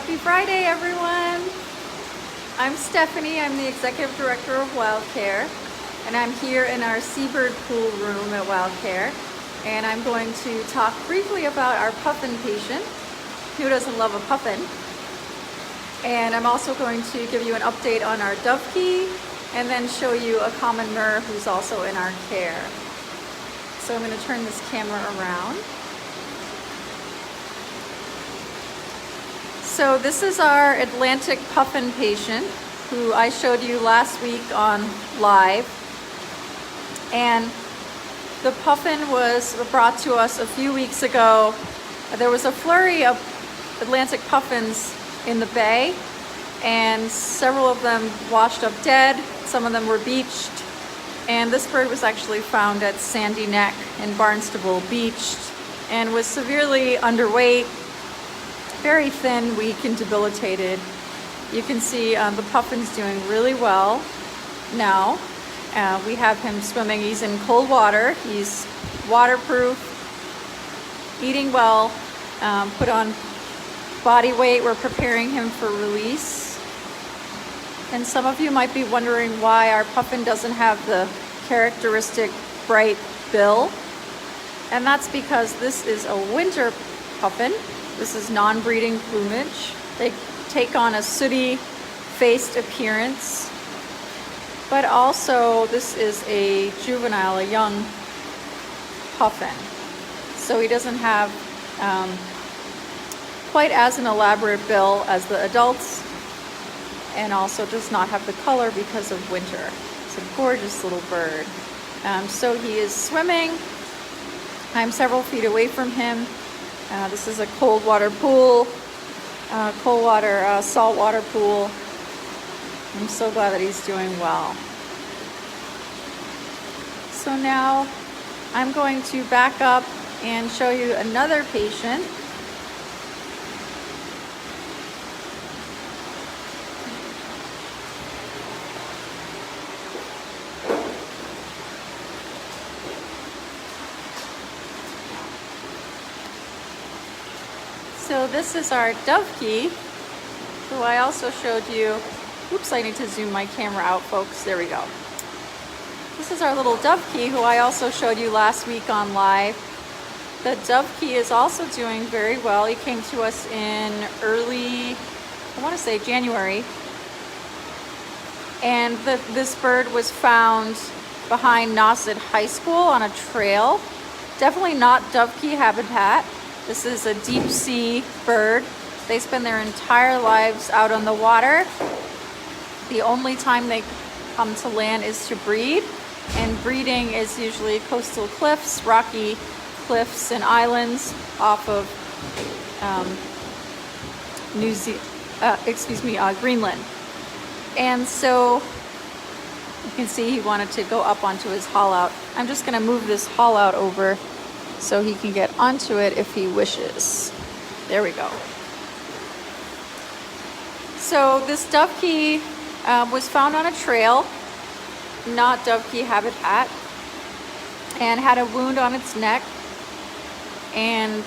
Happy Friday, everyone. I'm Stephanie. I'm the Executive Director of Wildcare, and I'm here in our seabird pool room at Wildcare. And I'm going to talk briefly about our puffin patient. Who doesn't love a puffin? And I'm also going to give you an update on our Dovekey and then show you a common Myrrh who's also in our care. So I'm going to turn this camera around. So this is our Atlantic puffin patient who I showed you last week on live. And the puffin was brought to us a few weeks ago. There was a flurry of Atlantic puffins in the bay, and several of them washed up dead. Some of them were beached. And this bird was actually found at Sandy Neck in Barnstable, beached, and was severely underweight, very thin, weak, and debilitated. You can see the puffin's doing really well now. We have him swimming. He's in cold water. He's waterproof, eating well, put on body weight. We're preparing him for release. And some of you might be wondering why our puffin doesn't have the characteristic bright bill. And that's because this is a winter puffin. This is non-breeding plumage. They take on a sooty-faced appearance. But also, this is a juvenile, a young puffin. So he doesn't have quite as an elaborate bill as the adults, and also does not have the color because of winter. It's a gorgeous little bird. So he is swimming. I'm several feet away from him. This is a cold water pool, salt water pool. I'm so glad that he's doing well. So now I'm going to back up and show you another patient. So this is our Dovekey, who I also showed you. Oops, I need to zoom my camera out, folks. There we go. This is our little Dovekey, who I also showed you last week on live. The Dovekey is also doing very well. He came to us in early, I want to say January. And this bird was found behind Nauset High School on a trail. Definitely not Dovekey habitat. This is a deep sea bird. They spend their entire lives out on the water. The only time they come to land is to breed, and breeding is usually coastal cliffs, rocky cliffs and islands off of Greenland. And so you can see he wanted to go up onto his haul out. I'm just going to move this haul out over so he can get onto it if he wishes. There we go. So this Dovekey was found on a trail, not Dovekey habitat, and had a wound on its neck. And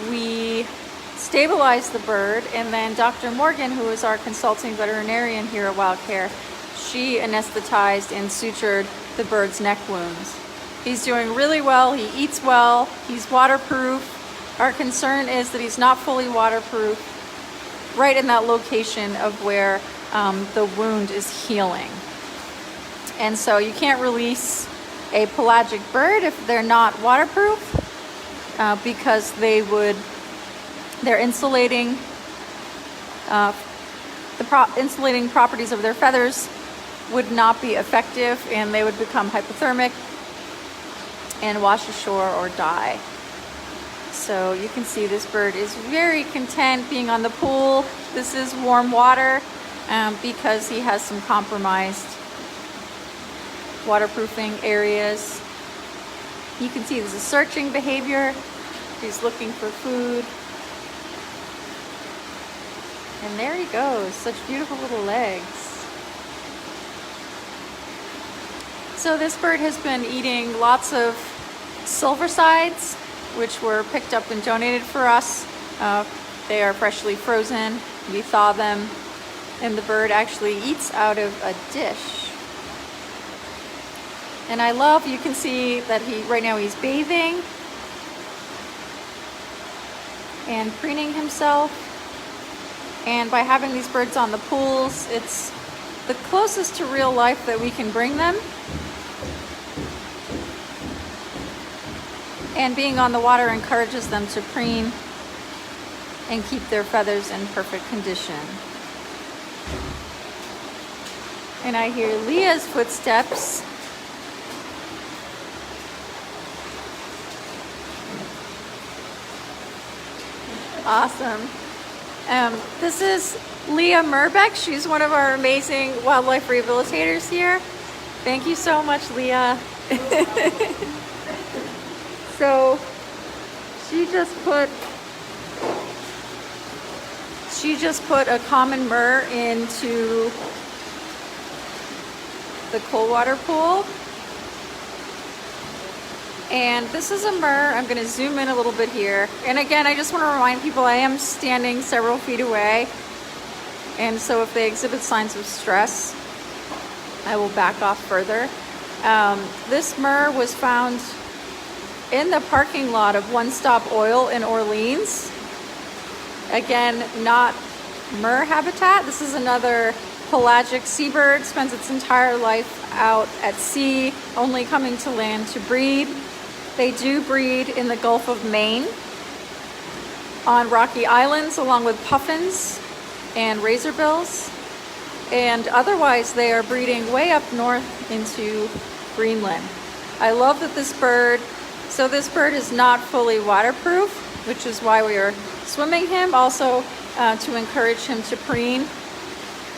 we stabilized the bird, and then Dr. Morgan, who is our consulting veterinarian here at Wildcare, she anesthetized and sutured the bird's neck wounds. He's doing really well. He eats well. He's waterproof. Our concern is that he's not fully waterproof right in that location of where the wound is healing. And so you can't release a pelagic bird if they're not waterproof because their insulating insulating properties of their feathers would not be effective, and they would become hypothermic and wash ashore or die. So you can see this bird is very content being on the pool. This is warm water because he has some compromised waterproofing areas. You can see there's a searching behavior. He's looking for food. And there he goes, such beautiful little legs. So this bird has been eating lots of silversides, which were picked up and donated for us. They are freshly frozen. We thaw them, and the bird actually eats out of a dish. And I love, you can see that right now he's bathing and preening himself. And by having these birds on the pools, it's the closest to real life that we can bring them. And being on the water encourages them to preen and keep their feathers in perfect condition. And I hear Leah's footsteps. Awesome. This is Leah Myrrh. She's one of our amazing wildlife rehabilitators here. Thank you so much, Leah. So she just put a common myrrh into the cold water pool. And this is a myrrh. I'm going to zoom in a little bit here. And again, I just want to remind people I am standing several feet away. And so if they exhibit signs of stress, I will back off further. This myrrh was found in the parking lot of One Stop Oil in Orleans. Again, not myrrh habitat. This is another pelagic seabird, spends its entire life out at sea, only coming to land to breed. They do breed in the Gulf of Maine, on rocky islands, along with puffins and razorbills. And otherwise, they are breeding way up north into Greenland. I love that this bird, so this bird is not fully waterproof, which is why we are swimming him, also to encourage him to preen.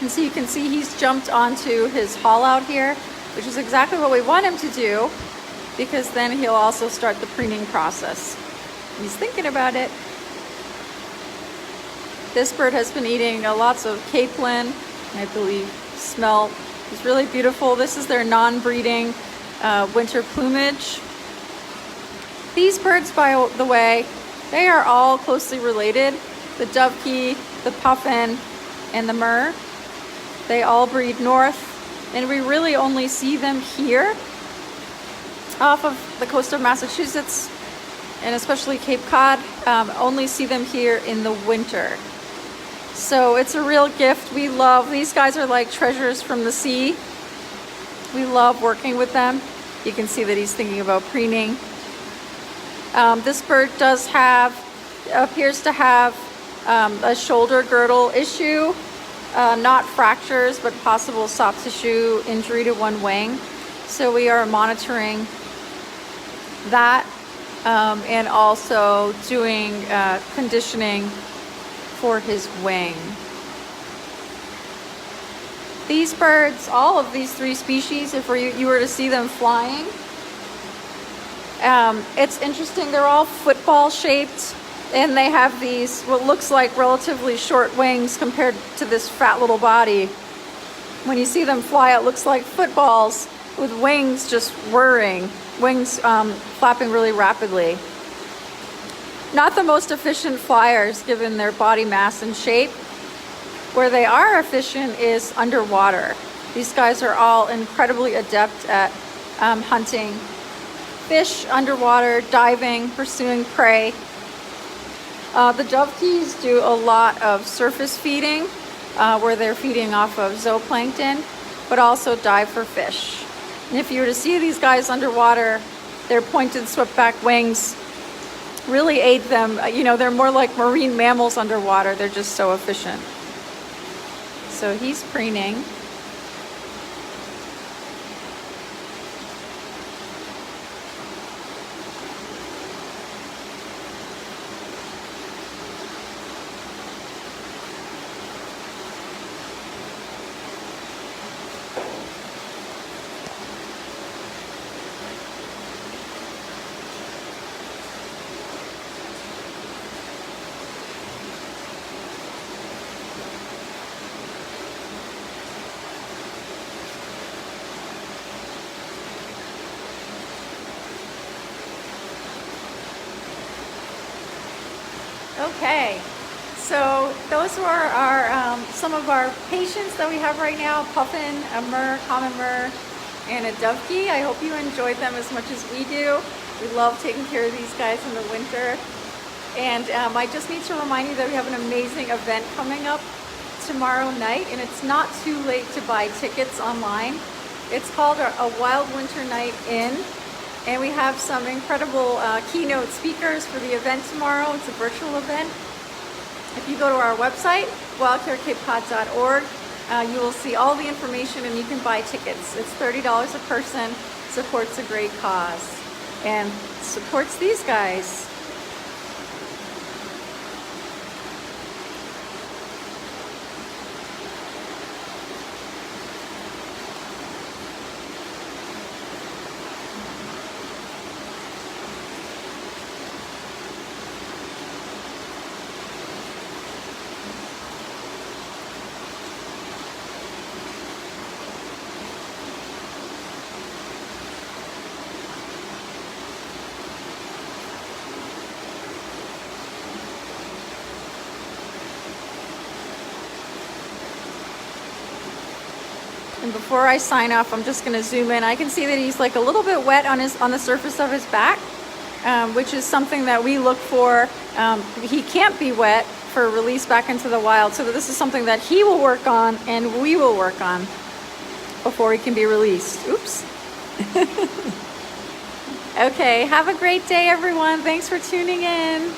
And so you can see he's jumped onto his haul out here, which is exactly what we want him to do, because then he'll also start the preening process. He's thinking about it. This bird has been eating lots of capelin, I believe, smelt. It's really beautiful. This is their non-breeding winter plumage. These birds, by the way, they are all closely related. The Dovekey, the Puffin, and the Myrrh. They all breed north, and we really only see them here off of the coast of Massachusetts, and especially Cape Cod. Only see them here in the winter. So it's a real gift. We love, these guys are like treasures from the sea. We love working with them. You can see that he's thinking about preening. This bird appears to have a shoulder girdle issue, not fractures, but possible soft tissue injury to one wing. So we are monitoring that and also doing conditioning for his wing. These birds, all of these three species, if you were to see them flying, it's interesting. They're all football shaped, and they have these what looks like relatively short wings compared to this fat little body. When you see them fly, it looks like footballs with wings just whirring, wings flapping really rapidly. Not the most efficient flyers given their body mass and shape. Where they are efficient is underwater. These guys are all incredibly adept at hunting fish underwater, diving, pursuing prey. The Dovekies do a lot of surface feeding, where they're feeding off of zooplankton, but also dive for fish. And if you were to see these guys underwater, their pointed swept-back wings really aid them. They're more like marine mammals underwater. They're just so efficient. So he's preening. Okay, So those were our some of our patients that we have right now: Puffin, a Myrrh, common Myrrh, and a Dovekey. I hope you enjoyed them as much as we do. We love taking care of these guys in the winter. And I just need to remind you that we have an amazing event coming up tomorrow night, and it's not too late to buy tickets online. It's called a Wild Winter Night In, and we have some incredible keynote speakers for the event tomorrow. It's a virtual event. If you go to our website, wildcarecapeCod.org, you will see all the information and you can buy tickets. It's $30 a person, supports a great cause, and supports these guys. And before I sign off, I'm just going to zoom in. I can see that he's like a little bit wet on the surface of his back, which is something that we look for. He can't be wet for release back into the wild, so this is something that he will work on and we will work on before he can be released. Oops. Okay, have a great day, everyone. Thanks for tuning in.